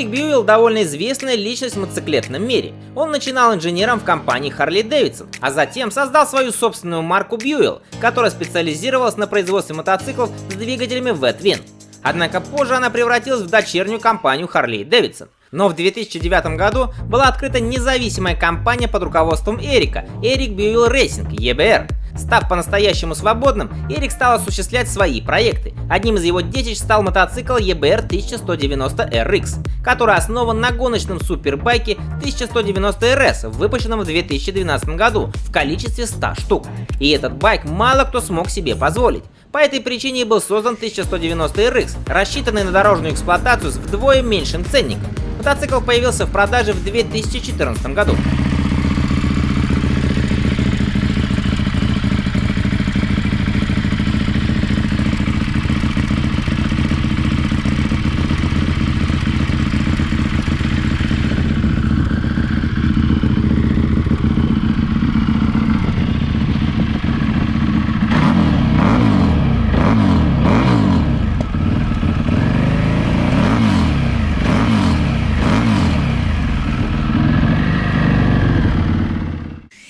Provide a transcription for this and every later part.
Эрик Бьюэлл довольно известная личность в мотоциклетном мире. Он начинал инженером в компании Harley Davidson, а затем создал свою собственную марку Бьюэлл, которая специализировалась на производстве мотоциклов с двигателями V-Twin. Однако позже она превратилась в дочернюю компанию Harley Davidson. Но в 2009 году была открыта независимая компания под руководством Эрика, Eric Buell Racing, EBR. Став по-настоящему свободным, Эрик стал осуществлять свои проекты. Одним из его детищ стал мотоцикл EBR 1190RX, который основан на гоночном супербайке 1190RS, выпущенном в 2012 году в количестве 100 штук. И этот байк мало кто смог себе позволить. По этой причине и был создан 1190RX, рассчитанный на дорожную эксплуатацию с вдвое меньшим ценником. Мотоцикл появился в продаже в 2014 году.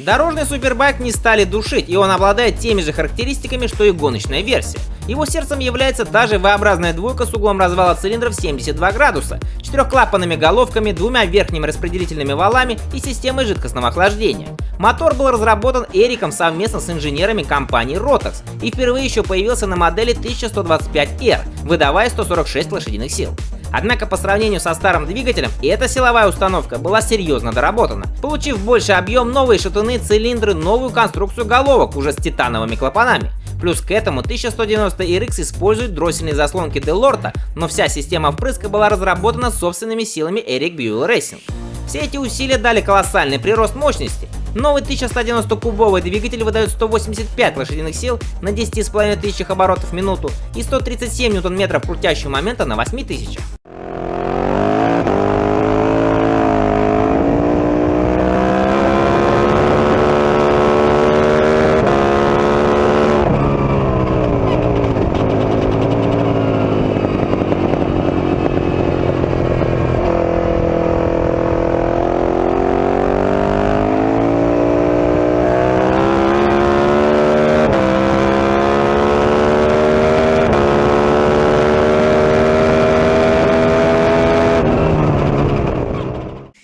Дорожный супербайк не стали душить, и он обладает теми же характеристиками, что и гоночная версия. Его сердцем является та же V-образная двойка с углом развала цилиндров 72 градуса, 4-клапанными головками, 2 верхними распределительными валами и системой жидкостного охлаждения. Мотор был разработан Эриком совместно с инженерами компании Rotax и впервые еще появился на модели 1125R, выдавая 146 лошадиных сил. Однако по сравнению со старым двигателем, эта силовая установка была серьезно доработана, получив больший объем, новые шатуны, цилиндры, новую конструкцию головок уже с титановыми клапанами. Плюс к этому 1190RX использует дроссельные заслонки Делорта, но вся система впрыска была разработана собственными силами Eric Buell Racing. Все эти усилия дали колоссальный прирост мощности. Новый 1190-кубовый двигатель выдает 185 лошадиных сил на 10,5 тысячах оборотов в минуту и 137 ньютон-метров крутящего момента на 8000.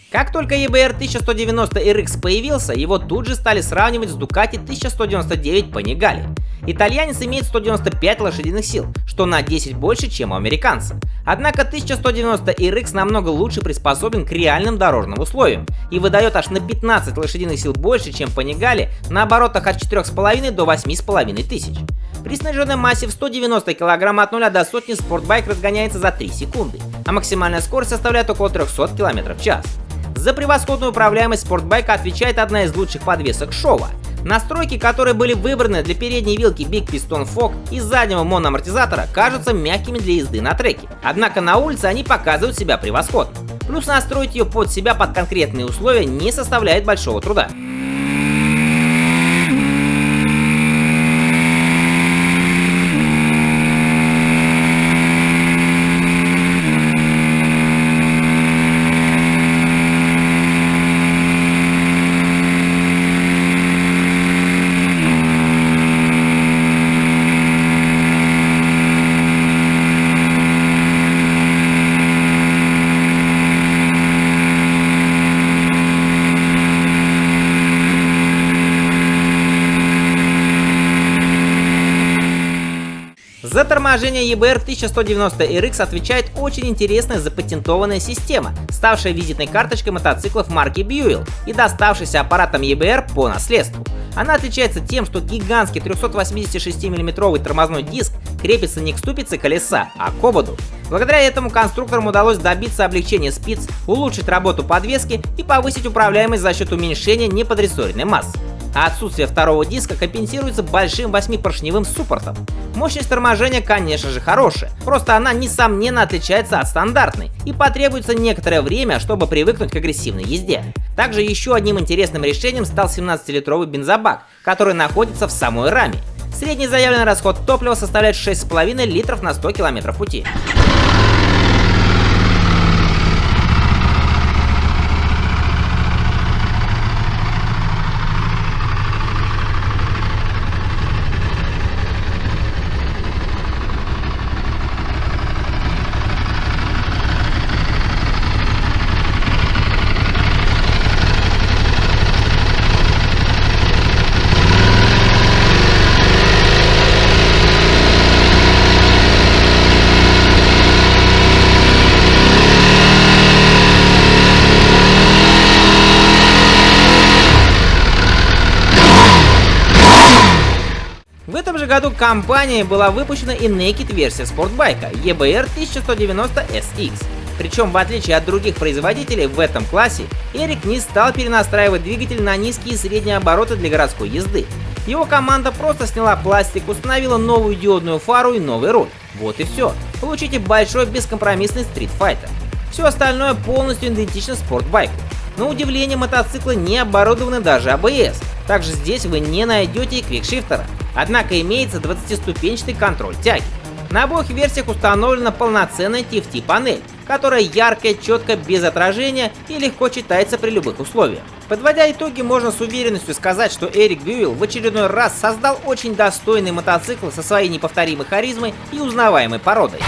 Как только EBR 1190RX появился, его тут же стали сравнивать с Ducati 1199 Panigale. Итальянец имеет 195 лошадиных сил, что на 10 больше, чем у американца. Однако 1190RX намного лучше приспособлен к реальным дорожным условиям и выдает аж на 15 лошадиных сил больше, чем Panigale на оборотах от 4,5 до 8,5 тысяч. При сниженной массе в 190 кг от 0 до сотни спортбайк разгоняется за 3 секунды, а максимальная скорость составляет около 300 км в час. За превосходную управляемость спортбайка отвечает одна из лучших подвесок Showa. Настройки, которые были выбраны для передней вилки Big Piston Fork и заднего моноамортизатора, кажутся мягкими для езды на треке. Однако на улице они показывают себя превосходно. Плюс настроить ее под себя под конкретные условия не составляет большого труда. За торможение EBR 1190RX отвечает очень интересная запатентованная система, ставшая визитной карточкой мотоциклов марки Buell и доставшаяся аппаратам EBR по наследству. Она отличается тем, что гигантский 386 мм тормозной диск крепится не к ступице колеса, а к ободу. Благодаря этому конструкторам удалось добиться облегчения спиц, улучшить работу подвески и повысить управляемость за счет уменьшения неподрессоренной массы. А отсутствие второго диска компенсируется большим 8-поршневым суппортом. Мощность торможения, конечно же, хорошая, просто она несомненно отличается от стандартной и потребуется некоторое время, чтобы привыкнуть к агрессивной езде. Также еще одним интересным решением стал 17-литровый бензобак, который находится в самой раме. Средний заявленный расход топлива составляет 6,5 литров на 100 км пути. году компанией была выпущена и Naked-версия спортбайка EBR 1190 SX. Причем, в отличие от других производителей в этом классе, Эрик не стал перенастраивать двигатель на низкие и средние обороты для городской езды. Его команда просто сняла пластик, установила новую диодную фару и новый руль. Вот и все. Получите большой бескомпромиссный Street Fighter. Все остальное полностью идентично спортбайку. На удивление, мотоциклы не оборудованы даже ABS. Также здесь вы не найдете и квикшифтера. Однако имеется 20-ступенчатый контроль тяги. На обоих версиях установлена полноценная TFT-панель, которая яркая, четко, без отражения и легко читается при любых условиях. Подводя итоги, можно с уверенностью сказать, что Эрик Бьюэлл в очередной раз создал очень достойный мотоцикл со своей неповторимой харизмой и узнаваемой породой.